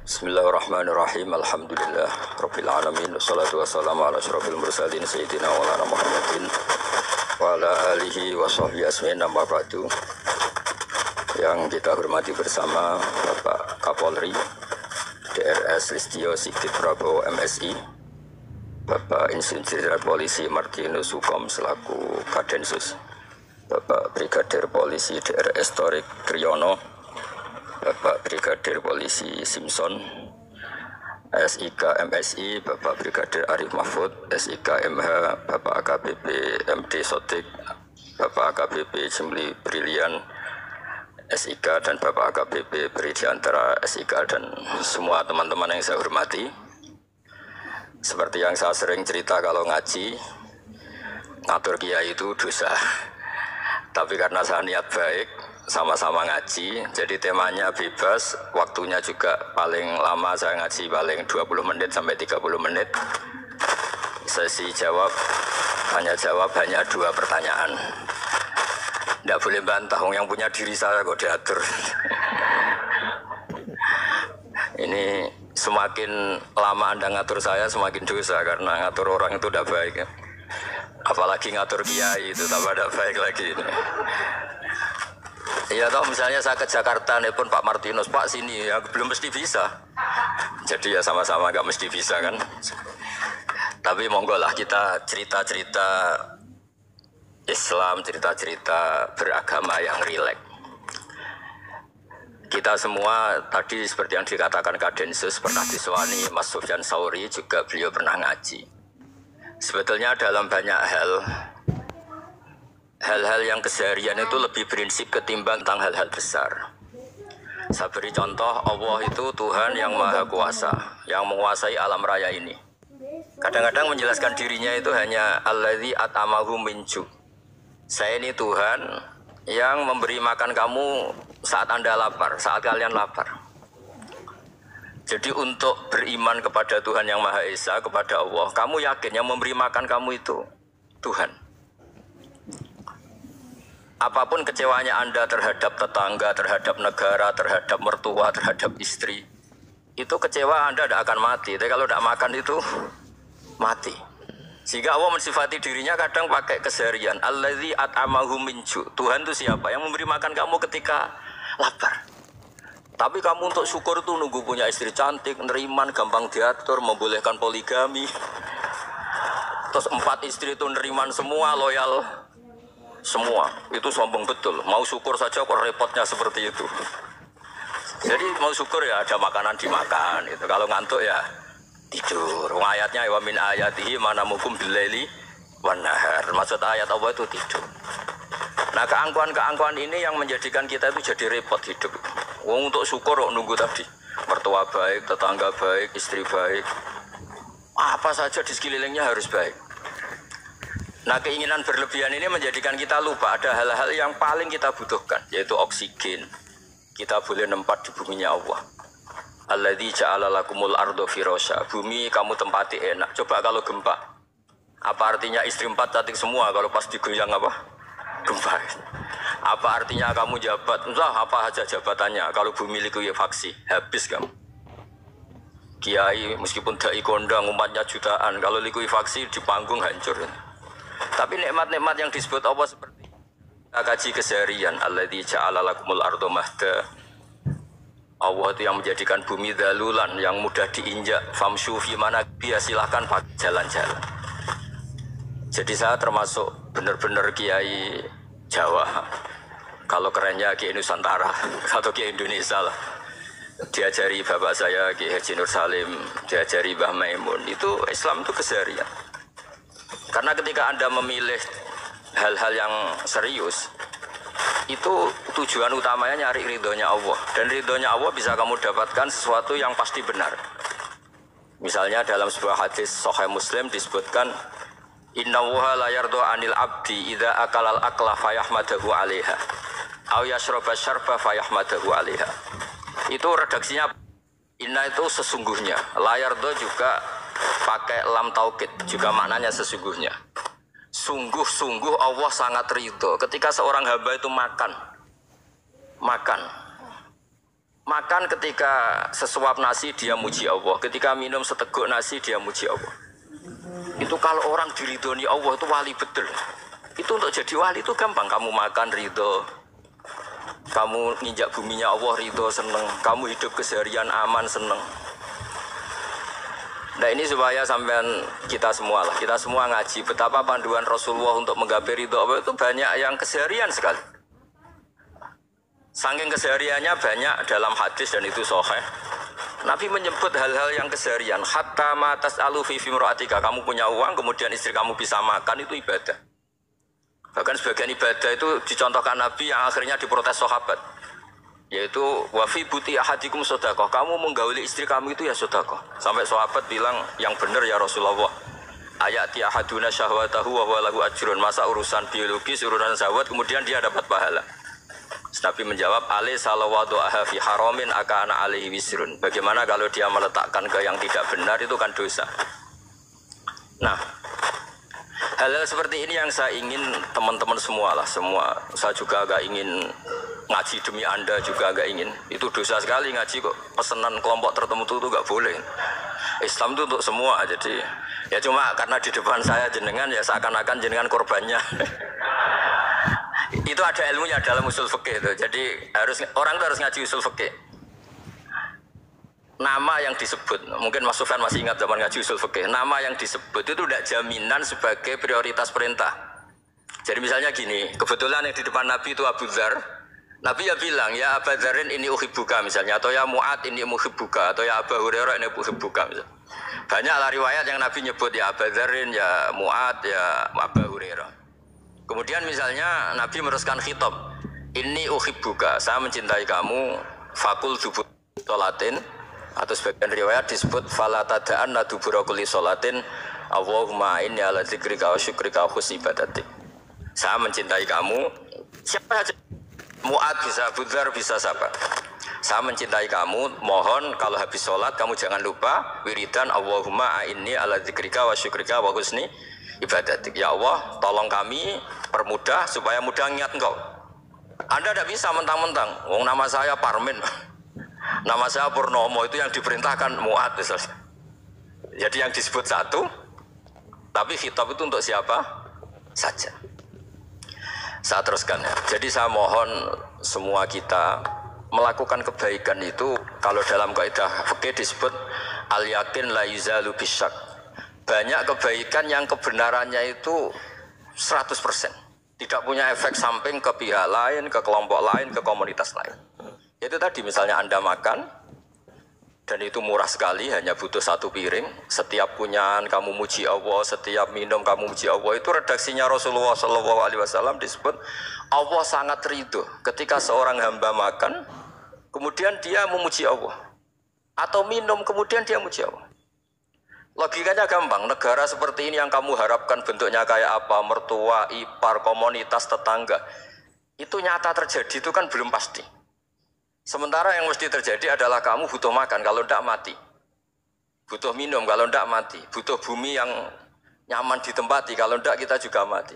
Bismillahirrahmanirrahim. Alhamdulillah Rabbil alamin. Wassalatu wassalamu ala asyrafil mursalin Sayyidina wa Muhammadin wa ala alihi wa sahbihi asmin amma ba'du. Yang kita hormati bersama Bapak Kapolri DRS Listio Sigit Prabowo MSI, Bapak Insinyur Polisi Martinus Hukom selaku Kadensus, Bapak Brigadir Polisi DRS Torik Kriyono, Bapak Brigadir Polisi Simpson, SIK MSI, Bapak Brigadir Arif Mahfud, SIK MH, Bapak AKBP MD Sotik, Bapak AKBP Jimli Brilian, SIK, dan Bapak AKBP Bridiantara SIK, dan semua teman-teman yang saya hormati. Seperti yang saya sering cerita, kalau ngaji, ngatur kiai itu dosa. Tapi karena saya niat baik, sama-sama ngaji, jadi temanya bebas, waktunya juga paling lama saya ngaji paling 20 menit sampai 30 menit. Sesi jawab, hanya 2 pertanyaan. Tidak boleh bantah, yang punya diri saya kok diatur. Ini semakin lama Anda ngatur saya, semakin dosa, karena ngatur orang itu tidak baik. Apalagi ngatur kiai itu tambah tidak baik lagi. Ya toh misalnya saya ke Jakarta nelpon Pak Martinus, Pak sini, ya belum mesti bisa. Jadi ya sama-sama gak mesti bisa kan. Tapi monggo lah kita cerita-cerita Islam, cerita-cerita beragama yang rileks. Kita semua tadi seperti yang dikatakan Kadensus pernah diswani Mas Sufyan Sauri, juga beliau pernah ngaji. Sebetulnya dalam banyak hal-hal yang keseharian itu lebih prinsip ketimbang tentang hal-hal besar. Saya beri contoh, Allah itu Tuhan yang Maha Kuasa, yang menguasai alam raya ini. Kadang-kadang menjelaskan dirinya itu hanya Alladzi at'amahum min ju'. Saya ini Tuhan yang memberi makan kamu saat Anda lapar, saat kalian lapar. Jadi untuk beriman kepada Tuhan yang Maha Esa, kepada Allah, kamu yakin yang memberi makan kamu itu Tuhan. Apapun kecewanya Anda terhadap tetangga, terhadap negara, terhadap mertua, terhadap istri, itu kecewa Anda tidak akan mati. Tapi kalau tidak makan itu mati. Sehingga Allah mensifati dirinya kadang pakai keseharian. Alladzi at'amahum min ju'. Tuhan itu siapa? Yang memberi makan kamu ketika lapar. Tapi kamu untuk syukur itu nunggu punya istri cantik, neriman, gampang diatur, membolehkan poligami. Terus 4 istri itu neriman semua, loyal semua. Itu sombong betul. Mau syukur saja kok repotnya seperti itu. Jadi mau syukur ya ada makanan dimakan. Itu kalau ngantuk ya tidur. Ayatnya wa min ayatihi manamukum billaili wan nahar. Maksud ayat Allah itu tidur. Nah, keangkuhan-keangkuhan ini yang menjadikan kita itu jadi repot hidup. Untuk syukur kok nunggu tadi. Mertua baik, tetangga baik, istri baik. Apa saja di sekelilingnya harus baik. Nah, keinginan berlebihan ini menjadikan kita lupa ada hal-hal yang paling kita butuhkan, yaitu oksigen. Kita boleh nempat di buminya Allah. Alladzi ja'ala lakumul ardo firasya. Bumi kamu tempati enak. Coba kalau gempa. Apa artinya istri 4 cantik semua kalau pas digoyang apa? Gempa. Apa artinya kamu jabat? Entah apa aja jabatannya. Kalau bumi likuifaksi, habis kamu. Kiai meskipun dai kondang umatnya jutaan, kalau likuifaksi di panggung hancur. Tapi nikmat-nikmat yang disebut Allah seperti kita kaji keseharian. Alladzi ja'ala lakumul ardo mahda. Allah itu yang menjadikan bumi dalulan, yang mudah diinjak. Famshu fi manakibih, silahkan pakai jalan-jalan. Jadi saya termasuk benar-benar kiai Jawa. Kalau kerennya Kiai Nusantara atau Kiai Indonesia lah. Diajari bapak saya Kiai Haji Nur Salim, diajari Mbah Maimun. Itu Islam itu keseharian. Karena ketika Anda memilih hal-hal yang serius, itu tujuan utamanya nyari ridhonya Allah. Dan ridhonya Allah bisa kamu dapatkan sesuatu yang pasti benar. Misalnya dalam sebuah hadis Sahih Muslim disebutkan, Innallaha la yardo anil abdi idza akalal akla fayahmadahu 'alaiha aw yashraba syarba fayahmadahu 'alaiha. Itu redaksinya inna itu sesungguhnya, la yardo juga pakai lam taukid, juga maknanya sesungguhnya. Sungguh-sungguh Allah sangat ridho ketika seorang hamba itu makan Makan ketika sesuap nasi dia muji Allah, ketika minum seteguk nasi dia muji Allah. Itu kalau orang diridhoni Allah itu wali betul. Itu untuk jadi wali itu gampang. Kamu makan ridho, kamu nginjak buminya Allah ridho seneng, kamu hidup keseharian aman seneng. Nah ini supaya sampean kita semua ngaji betapa panduan Rasulullah untuk menggapai ridho Allah itu banyak yang keseharian sekali. Saking kesehariannya banyak dalam hadis dan itu sahih. Nabi menyebut hal-hal yang keseharian. Hatta ma tas'alu fi imra'atika, kamu punya uang kemudian istri kamu bisa makan itu ibadah. Bahkan sebagian ibadah itu dicontohkan Nabi yang akhirnya diprotes sahabat. Yaitu wa fi buti ahadikum sedekah, kamu menggauli istri kamu itu ya sedekah. Sampai sahabat bilang yang benar ya Rasulullah. Ayati ahaduna syahwatahu wa huwa lahu ajrun, masa urusan biologis, urusan syahwat kemudian dia dapat pahala. Nabi menjawab, alai salawatu aha fi haramin akana alaihi wisrun. Bagaimana kalau dia meletakkan ke yang tidak benar itu kan dosa. Nah, hal-hal seperti ini yang saya ingin teman-teman semua lah, semua. Saya juga agak ingin ngaji demi Anda juga agak ingin. Itu dosa sekali ngaji kok. Pesanan kelompok tertentu itu gak boleh. Islam itu untuk semua. Jadi ya cuma karena di depan saya jenengan ya seakan-akan jenengan korbannya. Itu ada ilmunya dalam usul fikih itu. Jadi orang itu harus ngaji usul fikih. Nama yang disebut, mungkin Mas Sufyan masih ingat zaman ngaji usul fikih. Nama yang disebut itu tidak jaminan sebagai prioritas perintah. Jadi misalnya gini, kebetulan yang di depan Nabi itu Abu Dzar. Nabi ya bilang, ya Abu Dzarin ini uhibbuka misalnya, atau ya Mu'ad ini uhibbuka, atau ya Abu Hurairah ini uhibbuka misalnya. Banyaklah riwayat yang Nabi nyebut ya Abu Dzarin, ya Mu'ad, ya Abu Hurairah. Kemudian misalnya Nabi meneruskan khitab, ini uhibbuka, saya mencintai kamu, fakul dubur sholatin, atau sebagian riwayat disebut fala tada'anna dubura kulli sholatin, Allahumma inni ala dzikrika wa syukrika wa husni ibadatik. Saya mencintai kamu, siapa saja, Mu'ad bisa, Abu Dzar bisa, siapa. Saya mencintai kamu, mohon kalau habis sholat kamu jangan lupa wiridan Allahumma inni ala dzikrika wa syukrika wa husni ibadatik. Ya Allah, tolong kami permudah supaya mudah ingat engkau. Anda tidak bisa mentang-mentang, wong nama saya Parmin, nama saya Purnomo, itu yang diperintahkan Mu'ad misalnya. Jadi yang disebut satu, tapi khitab itu untuk siapa saja. Saya teruskan ya. Jadi saya mohon semua kita melakukan kebaikan itu, kalau dalam kaidah fikih disebut al yakin la yuzalu bisyak. Banyak kebaikan yang kebenarannya itu 100%. Tidak punya efek samping ke pihak lain, ke kelompok lain, ke komunitas lain. Itu tadi misalnya Anda makan, dan itu murah sekali, hanya butuh satu piring. Setiap punyaan kamu muji Allah, setiap minum kamu muji Allah. Itu redaksinya Rasulullah SAW disebut, Allah sangat ridho ketika seorang hamba makan, kemudian dia memuji Allah. Atau minum, kemudian dia memuji Allah. Logikanya gampang, negara seperti ini yang kamu harapkan bentuknya kayak apa, mertua, ipar, komunitas, tetangga, itu nyata terjadi itu kan belum pasti. Sementara yang mesti terjadi adalah kamu butuh makan, kalau tidak mati. Butuh minum, kalau tidak mati. Butuh bumi yang nyaman ditempati, kalau tidak kita juga mati.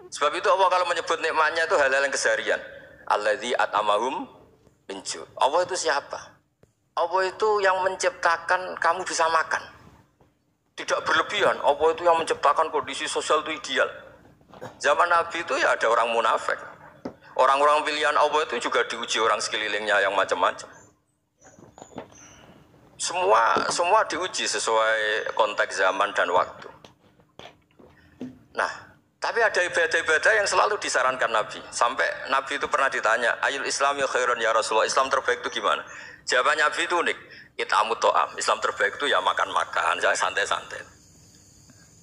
Sebab itu Allah kalau menyebut nikmatnya itu hal-hal yang keseharian. Alladzi at'amahum min ju'. Allah itu siapa? Allah itu yang menciptakan kamu bisa makan. Tidak berlebihan, Allah itu yang menciptakan kondisi sosial itu ideal. Zaman Nabi itu ya ada orang munafik. Orang-orang pilihan Allah itu juga diuji orang sekelilingnya yang macam-macam. Semua diuji sesuai konteks zaman dan waktu. Nah, tapi ada ibadah-ibadah yang selalu disarankan Nabi. Sampai Nabi itu pernah ditanya, ayul islami khairun ya Rasulullah, Islam terbaik itu gimana? Jawaban Nabi itu unik. It'amut to'am, Islam terbaik itu ya makan-makan, jangan santai-santai.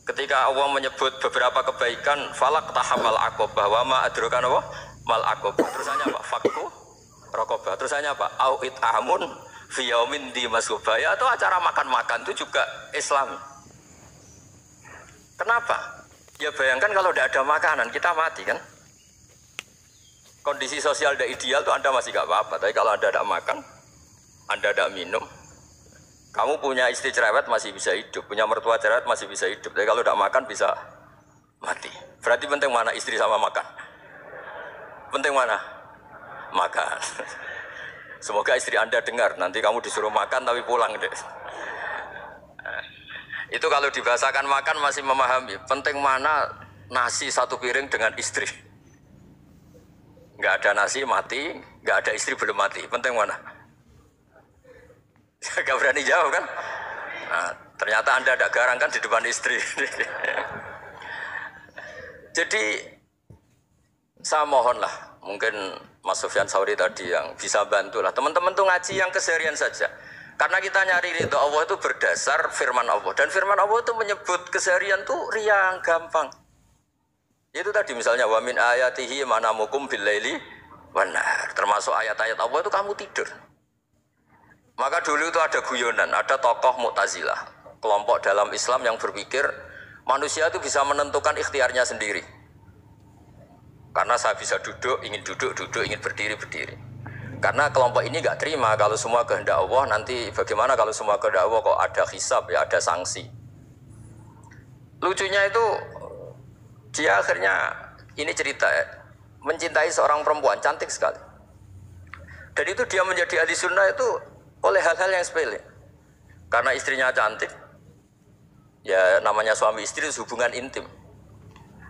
Ketika Allah menyebut beberapa kebaikan, falak tahamal aqobah, wa ma adrokan apa? Mal aqobah. Terusannya apa? Fakku rokobah. Terusannya apa? Au it'amun fiyaumin di masgubaya. Atau acara makan-makan itu juga Islam. Kenapa? Ya bayangkan kalau tidak ada makanan, kita mati kan? Kondisi sosial tidak ideal itu Anda masih gak apa-apa. Tapi kalau Anda tidak makan, Anda tidak minum, kamu punya istri cerewet masih bisa hidup, punya mertua cerewet masih bisa hidup. Tapi kalau tidak makan bisa mati. Berarti penting mana istri sama makan? Penting mana? Makan. Semoga istri Anda dengar, nanti kamu disuruh makan tapi pulang deh. Itu kalau dibahasakan makan masih memahami. Penting mana nasi satu piring dengan istri. Nggak ada nasi mati, nggak ada istri belum mati. Penting mana? Gak berani jawab kan? Nah, ternyata Anda ada garang kan di depan istri. Jadi saya mohonlah, mungkin Mas Sufyan Sauri tadi yang bisa bantulah. Teman-teman tuh ngaji yang keseharian saja. Karena kita nyari ridho Allah itu berdasar firman Allah. Dan firman Allah itu menyebut keseharian tuh riang, gampang. Itu tadi misalnya wa min ayatihi manamukum bil laili wan nahar. Termasuk ayat-ayat Allah itu kamu tidur. Maka dulu itu ada guyonan, ada tokoh Mu'tazilah, kelompok dalam Islam yang berpikir manusia itu bisa menentukan ikhtiarnya sendiri. Karena saya bisa duduk, ingin duduk, ingin berdiri, berdiri. Karena kelompok ini nggak terima kalau semua kehendak Allah, nanti bagaimana kalau semua kehendak Allah kok ada hisab, ya ada sanksi. Lucunya itu dia akhirnya, ini cerita ya, mencintai seorang perempuan cantik sekali. Dan itu dia menjadi ahli sunnah itu oleh hal-hal yang sepele. Karena istrinya cantik, ya namanya suami istri itu hubungan intim.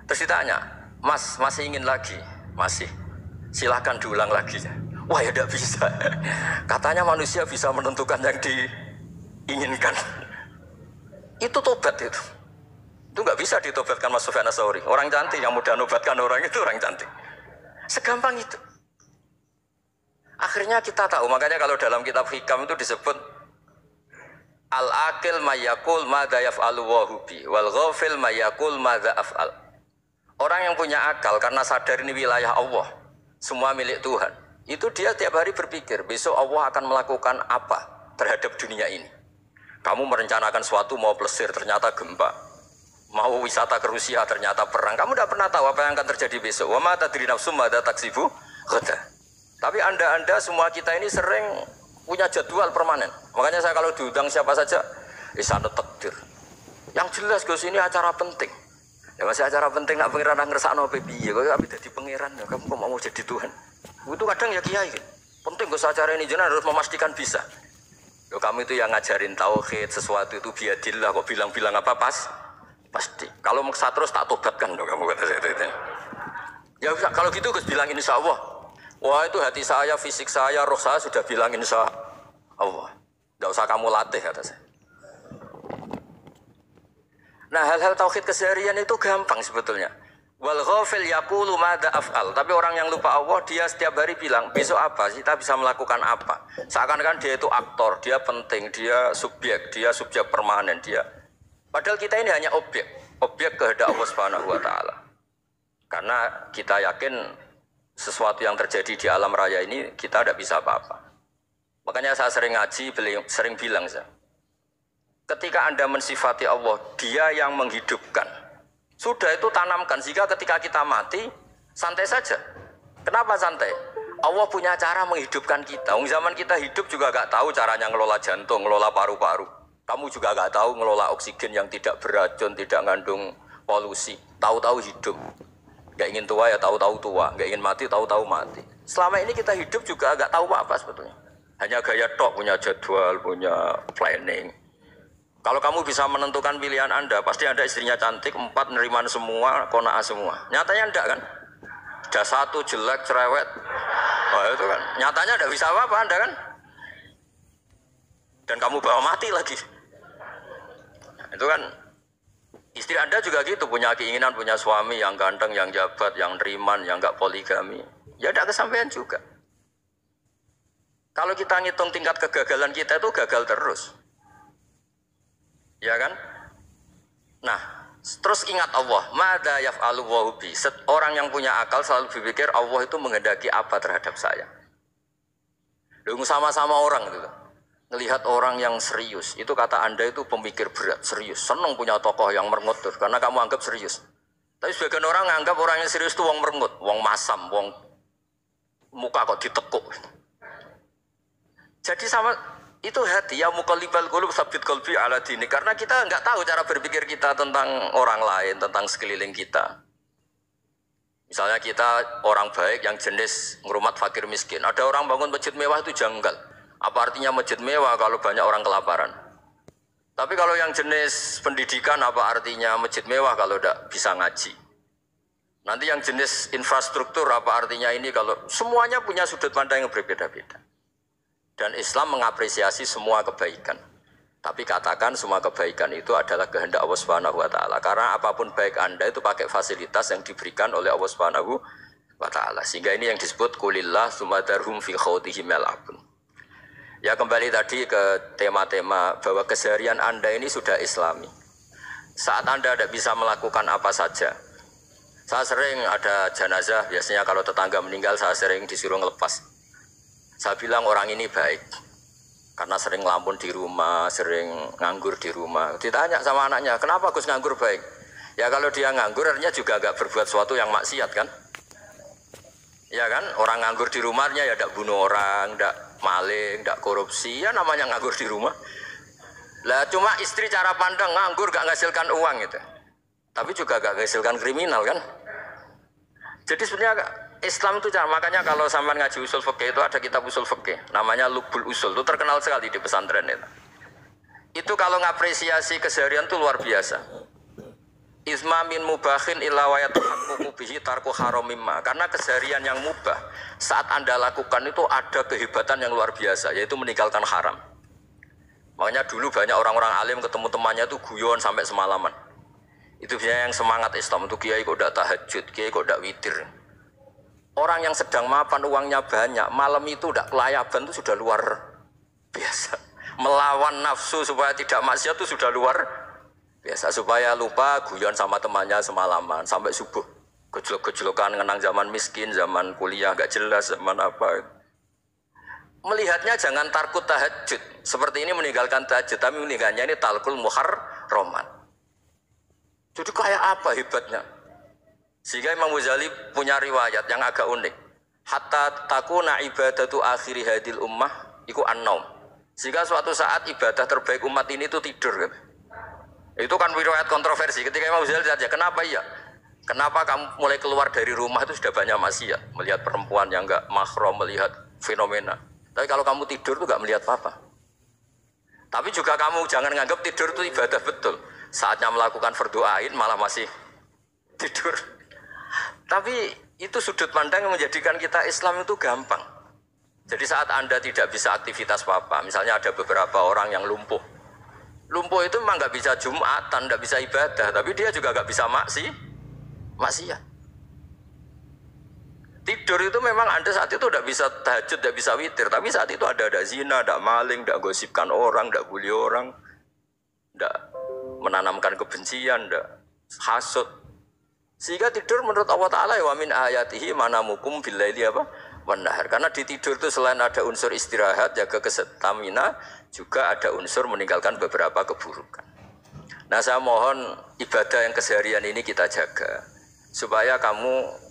Terus ditanya, Mas, masih ingin lagi? Masih. Silahkan diulang lagi. Wah ya tidak bisa. Katanya manusia bisa menentukan yang diinginkan. Itu tobat itu. Itu nggak bisa ditobatkan Mas Sufyan Ats-Tsauri. Orang cantik yang mudah nobatkan orang itu orang cantik. Segampang itu. Akhirnya kita tahu, makanya kalau dalam kitab Hikam itu disebut al-aqil mayyakul madza yaf'alu wa hubi wal ghafil mayyakul madza af'al. Orang yang punya akal karena sadar ini wilayah Allah, semua milik Tuhan. Itu dia tiap hari berpikir, besok Allah akan melakukan apa terhadap dunia ini. Kamu merencanakan suatu mau plesir, ternyata gempa. Mau wisata ke Rusia, ternyata perang. Kamu tidak pernah tahu apa yang akan terjadi besok. Wa ma tadri nafsum madza taksibu ghadan. Tapi anda semua kita ini sering punya jadwal permanen. Makanya saya kalau diundang siapa saja, sana takdir. Yang jelas Gus ini acara penting. Ya masih acara penting, nak pangeran ngersakno piye kok tapi dadi pangeran ya kamu kok mau jadi Tuhan. Itu kadang ya kiai. Penting Gus acara ini jenengan harus memastikan bisa. Yo kamu itu yang ngajarin tauhid, sesuatu itu biadillah kok bilang-bilang apa pasti. Kalau maksa terus tak tobatkan dong kamu kata saya itu. Ya kalau gitu Gus bilang insya Allah. Wah itu hati saya, fisik saya, roh saya sudah bilang insya Allah. Tidak usah kamu latih kata saya. Nah hal-hal tauhid keseharian itu gampang sebetulnya. Wal ghafil yaqulu madza af'al. Tapi orang yang lupa Allah dia setiap hari bilang besok apa? Kita bisa melakukan apa? Seakan-akan dia itu aktor, dia penting, dia subjek permanen dia. Padahal kita ini hanya objek kehendak Allah Subhanahu wa taala. Karena kita yakin sesuatu yang terjadi di alam raya ini kita tidak bisa apa-apa. Makanya saya sering ngaji, sering bilang saya, ketika Anda mensifati Allah, Dia yang menghidupkan. Sudah itu tanamkan sehingga ketika kita mati santai saja. Kenapa santai? Allah punya cara menghidupkan kita. Zaman kita hidup juga gak tahu caranya ngelola jantung, ngelola paru-paru. Kamu juga gak tahu ngelola oksigen yang tidak beracun, tidak mengandung polusi. Tahu-tahu hidup. Gak ingin tua ya tahu-tahu tua, gak ingin mati tahu-tahu mati. Selama ini kita hidup juga gak tahu apa sebetulnya. Hanya gaya tok, punya jadwal, punya planning. Kalau kamu bisa menentukan pilihan Anda, pasti Anda istrinya cantik, 4 neriman semua, kona'ah semua. Nyatanya enggak kan? Ada 1 jelek, cerewet. Oh itu kan, nyatanya enggak bisa apa-apa Anda kan? Dan kamu bawa mati lagi. Itu kan, istri Anda juga gitu, punya keinginan, punya suami yang ganteng, yang jabat, yang neriman, yang enggak poligami. Ya enggak kesampaian juga. Kalau kita ngitung tingkat kegagalan kita itu gagal terus. Ya kan? Nah, terus ingat Allah, madza yaf'alu wa bi. Orang yang punya akal selalu berpikir Allah itu menghendaki apa terhadap saya. Lalu sama-sama orang gitu. Ngelihat orang yang serius, itu kata Anda itu pemikir berat, serius. Senang punya tokoh yang merengut karena kamu anggap serius. Tapi sebagian orang anggap orang yang serius itu wong merengut, wong masam, wong muka kok ditekuk. Jadi sama itu hati ya muqallibal qulub tsabbit qalbi ala dini, karena kita enggak tahu cara berpikir kita tentang orang lain, tentang sekeliling kita. Misalnya kita orang baik yang jenis ngrumat fakir miskin. Ada orang bangun masjid mewah itu janggal. Apa artinya masjid mewah kalau banyak orang kelaparan? Tapi kalau yang jenis pendidikan apa artinya masjid mewah kalau tidak bisa ngaji? Nanti yang jenis infrastruktur apa artinya ini kalau semuanya punya sudut pandang yang berbeda-beda. Dan Islam mengapresiasi semua kebaikan. Tapi katakan semua kebaikan itu adalah kehendak Allah Subhanahu wa taala. Karena apapun baik Anda itu pakai fasilitas yang diberikan oleh Allah Subhanahu wa taala. Sehingga ini yang disebut kulillah sumadarhum fi khawtihim yal'abun. Ya kembali tadi ke tema-tema bahwa keseharian Anda ini sudah Islami. Saat Anda tidak bisa melakukan apa saja. Saya sering ada jenazah, biasanya kalau tetangga meninggal saya sering disuruh ngelepas. Saya bilang orang ini baik. Karena sering ngelamun di rumah, sering nganggur di rumah. Ditanya sama anaknya, kenapa Gus nganggur baik? Ya kalau dia nganggur artinya juga agak berbuat sesuatu yang maksiat kan? Ya kan, orang nganggur di rumahnya ya tidak bunuh orang, tidak maling, tidak korupsi, ya namanya nganggur di rumah. Lah cuma istri cara pandang nganggur gak menghasilkan uang gitu. Tapi juga gak menghasilkan kriminal kan? Jadi sebenarnya Islam itu makanya kalau sampai ngaji usul fikih itu ada kitab usul fikih namanya Lubul Usul, itu terkenal sekali di pesantren itu. Itu kalau ngapresiasi keseharian itu luar biasa. Isma min mubahin illa wa yatahaqququ bihi tarku haramimma. Karena keseharian yang mubah saat Anda lakukan itu ada kehebatan yang luar biasa, yaitu meninggalkan haram. Makanya dulu banyak orang-orang alim ketemu temannya itu guyon sampai semalaman. Itu biasanya yang semangat Islam itu kiai kok udah tahajud, kiai kok udah witir. Orang yang sedang mapan uangnya banyak, malam itu udah kelayaban itu sudah luar biasa. Melawan nafsu supaya tidak maksiat itu sudah luar biasa. Supaya lupa guyon sama temannya semalaman sampai subuh. Gejolok-gejolokan ngenang zaman miskin, zaman kuliah gak jelas, zaman apa. Melihatnya jangan tarkut tahajud. Seperti ini meninggalkan tahajud, tapi meninggalnya ini talkul muharramat. Jadi kayak apa hebatnya? Sehingga Imam Ghazali punya riwayat yang agak unik. Hatta takuna ibadatu akhiri hadil ummah iku an-naum. Sehingga suatu saat ibadah terbaik umat ini itu tidur. Kan? Itu kan riwayat kontroversi. Ketika Imam Ghazali saja, kenapa iya? Kenapa kamu mulai keluar dari rumah itu sudah banyak maksiat? Melihat perempuan yang enggak mahram, melihat fenomena. Tapi kalau kamu tidur itu enggak melihat apa-apa. Tapi juga kamu jangan nganggap tidur itu ibadah betul. Saatnya melakukan fardu ain malah masih tidur. Tapi itu sudut pandang yang menjadikan kita Islam itu gampang. Jadi saat Anda tidak bisa aktivitas apa-apa, misalnya ada beberapa orang yang lumpuh. Lumpuh itu memang nggak bisa Jumatan, nggak bisa ibadah, tapi dia juga nggak bisa maksiat. Tidur itu memang Anda saat itu tidak bisa tahajud, tidak bisa witir, tapi saat itu ada zina, ada maling, tidak gosipkan orang, tidak bully orang, tidak menanamkan kebencian, tidak hasud. Sehingga tidur menurut Allah Ta'ala wa min ayatihi manamukum billaili apa? Wanahar. Karena di tidur itu selain ada unsur istirahat, jaga kestamina, juga ada unsur meninggalkan beberapa keburukan. Nah saya mohon ibadah yang keseharian ini kita jaga. Supaya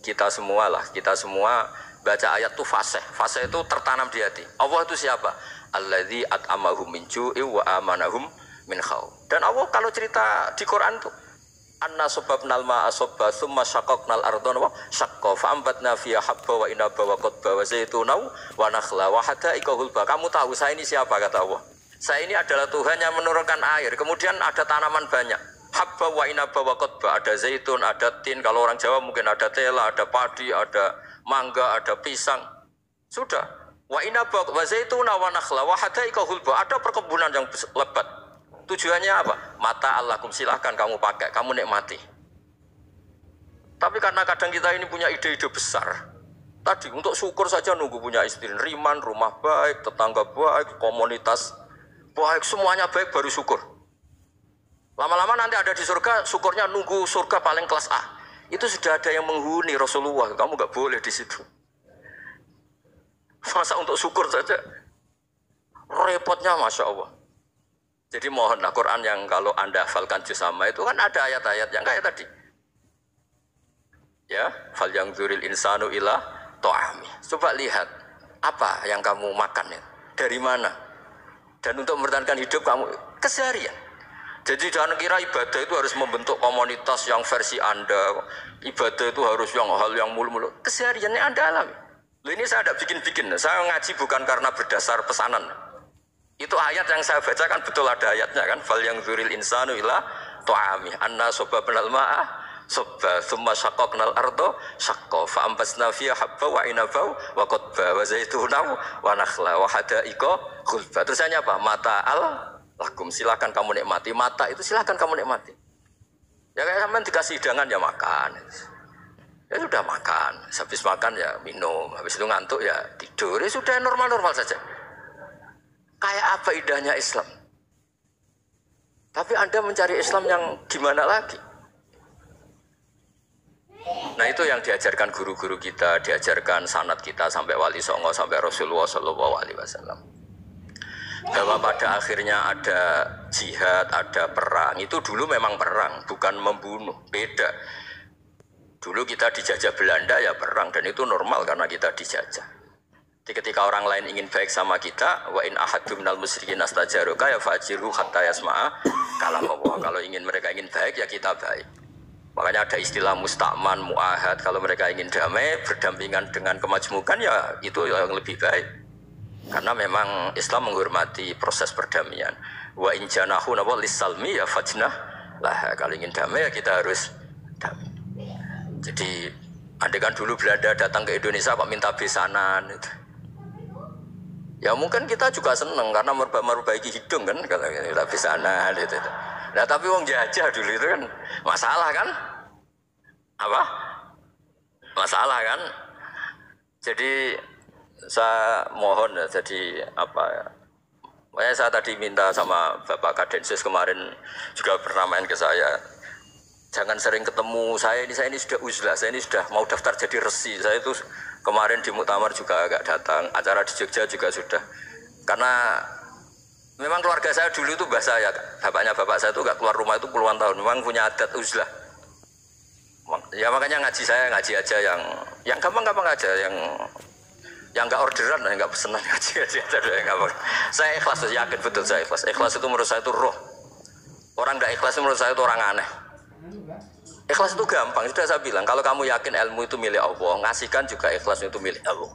kita semua baca ayat itu fasih. Fasih itu tertanam di hati. Allah itu siapa? Alladzi at'amahum min ju'i wa amanahum min khauf. Dan Allah kalau cerita di Quran itu anna sababnal ma'a sabba thumma syaqaqnal ardha wa syaqqa fa ambatna fiha habba wa inaba wa qadba wa zaituna wa nakhla wa hada'iqa hulba. Kamu tahu saya ini siapa kata Allah? Saya ini adalah Tuhan yang menurunkan air. Kemudian ada tanaman banyak. Habba wa inaba wa qadba, ada zaitun, ada tin, kalau orang Jawa mungkin ada tela, ada padi, ada mangga, ada pisang. Sudah. Wa inaba wa zaituna wa nakhla wa hada'iqa hulba, ada perkebunan yang lebat. Tujuannya apa? Mata Allahkum, silahkan kamu pakai, kamu nikmati. Tapi karena kadang kita ini punya ide-ide besar. Tadi untuk syukur saja nunggu punya istri, riman, rumah baik, tetangga baik, komunitas baik, semuanya baik baru syukur. Lama-lama nanti ada di surga, syukurnya nunggu surga paling kelas A. Itu sudah ada yang menghuni Rasulullah, kamu gak boleh di situ. Masa untuk syukur saja? Repotnya Masya Allah. Jadi mohonlah Quran yang kalau Anda hafalkan juz sama itu kan ada ayat-ayat yang kayak tadi. Ya, fal yang dzuril insanu ila ta'ami. Coba lihat apa yang kamu makan ya, dari mana. Dan untuk mempertahankan hidup kamu keseharian. Jadi jangan kira ibadah itu harus membentuk komunitas yang versi Anda. Ibadah itu harus yang hal yang mulu-mulu. Kesehariannya Anda alami. Loh, ini saya tidak bikin-bikin. Saya ngaji bukan karena berdasar pesanan. Itu ayat yang saya baca kan betul ada ayatnya kan. Fal yang dzuril insanu ila ta'ami anna sababnal ma'a sabba thumma syaqqaqnal ardo syaqqa fa ambasna fiha habba wa inaba wa qadba wa zaituna wa nakhla wa hadaiqa khulba. Terus apa? Mata'al lakum, silakan kamu nikmati. Mata itu silakan kamu nikmati. Ya kayak sampean dikasih hidangan ya makan. Ya sudah makan, habis makan ya minum, habis itu ngantuk ya tidur. Ya sudah normal-normal saja. Kayak apa indahnya Islam? Tapi Anda mencari Islam yang gimana lagi? Nah itu yang diajarkan guru-guru kita, diajarkan sanad kita sampai Wali Songo, sampai Rasulullah SAW. Bahwa pada akhirnya ada jihad, ada perang. Itu dulu memang perang, bukan membunuh, beda. Dulu kita dijajah Belanda ya perang, dan itu normal karena kita dijajah. Jadi ketika orang lain ingin baik sama kita, wa in ahadum minal musyrikin astajaruka ya fajiru hatta yasma'a kalam Allah. Kalau mereka ingin baik ya kita baik. Makanya ada istilah musta'man, mu'ahad. Kalau mereka ingin damai, berdampingan dengan kemajmukan ya itu yang lebih baik. Karena memang Islam menghormati proses perdamaian. Wa in janahu nawal lisalmi ya fajnah lah. Kalau ingin damai ya kita harus damai. Jadi andai kan dulu Belanda datang ke Indonesia kok minta besanan itu. Ya mungkin kita juga seneng karena memperbaiki hidung kan kalau minta besanan itu. Nah tapi wong jajah dulu itu kan masalah kan? Apa? Masalah kan? Jadi saya mohon ya, jadi apa ya? Makanya saya tadi minta sama Bapak Kadensus kemarin juga pernah main ke saya. Jangan sering ketemu saya ini sudah uzlah, saya ini sudah mau daftar jadi resi. Saya itu kemarin di muktamar juga agak datang, acara di Jogja juga sudah. Karena memang keluarga saya dulu itu bahasa ya, bapaknya bapak saya itu gak keluar rumah itu puluhan tahun, memang punya adat uzlah. Ya makanya ngaji saya ngaji aja yang gampang-gampang aja, yang nggak orderan, yang nggak pesenan ngaji aja. Saya ikhlas, yakin betul saya ikhlas. Ikhlas itu menurut saya itu roh. Orang nggak ikhlas menurut saya itu orang aneh. Ikhlas itu gampang, sudah saya bilang. Kalau kamu yakin ilmu itu milik Allah, ngasihkan juga ikhlas itu milik Allah.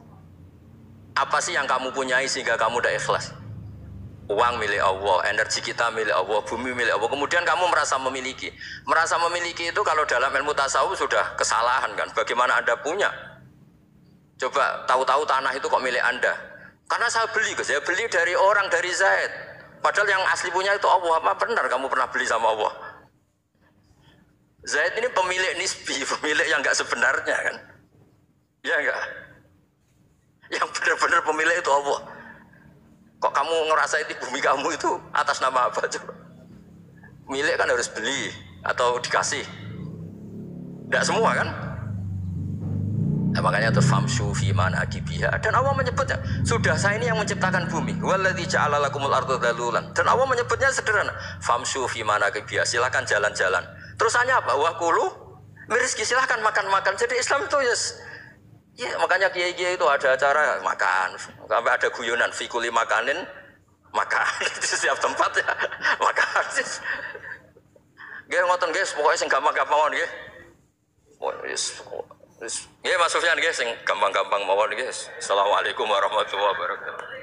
Apa sih yang kamu punyai sehingga kamu udah ikhlas? Uang milik Allah, energi kita milik Allah, bumi milik Allah. Kemudian kamu merasa memiliki. Merasa memiliki itu kalau dalam ilmu tasawuf sudah kesalahan kan. Bagaimana Anda punya? Coba tahu-tahu tanah itu kok milik Anda. Karena saya beli dari orang, dari Zaid. Padahal yang asli punya itu Allah. Apa benar kamu pernah beli sama Allah? Zaid ini pemilik nisbi, pemilik yang enggak sebenarnya kan. Ya enggak? Yang benar-benar pemilik itu Allah. Kok kamu ngerasa itu bumi kamu itu atas nama apa coba? Milik kan harus beli atau dikasih. Enggak semua kan? Nah, makanya itu famshu fi manakibiha, dan Allah menyebutnya sudah saya ini yang menciptakan bumi, waladzi ja'ala lakumul arda dhalulan, dan Allah menyebutnya sederhana famshu fi manakibiha, silakan jalan-jalan. Terusannya apa? Wa kulu rizki, silakan makan-makan. Jadi Islam itu ya makanya kiai-kiai itu ada acara makan, sampai ada guyonan fi kulli makanin makan di setiap tempat ya makan. Nggih ngoten guys, pokoknya sing gampang-gampang nggih. Ya Mas Sufyan guys, yang gampang-gampang mawon guys. Assalamualaikum warahmatullahi wabarakatuh.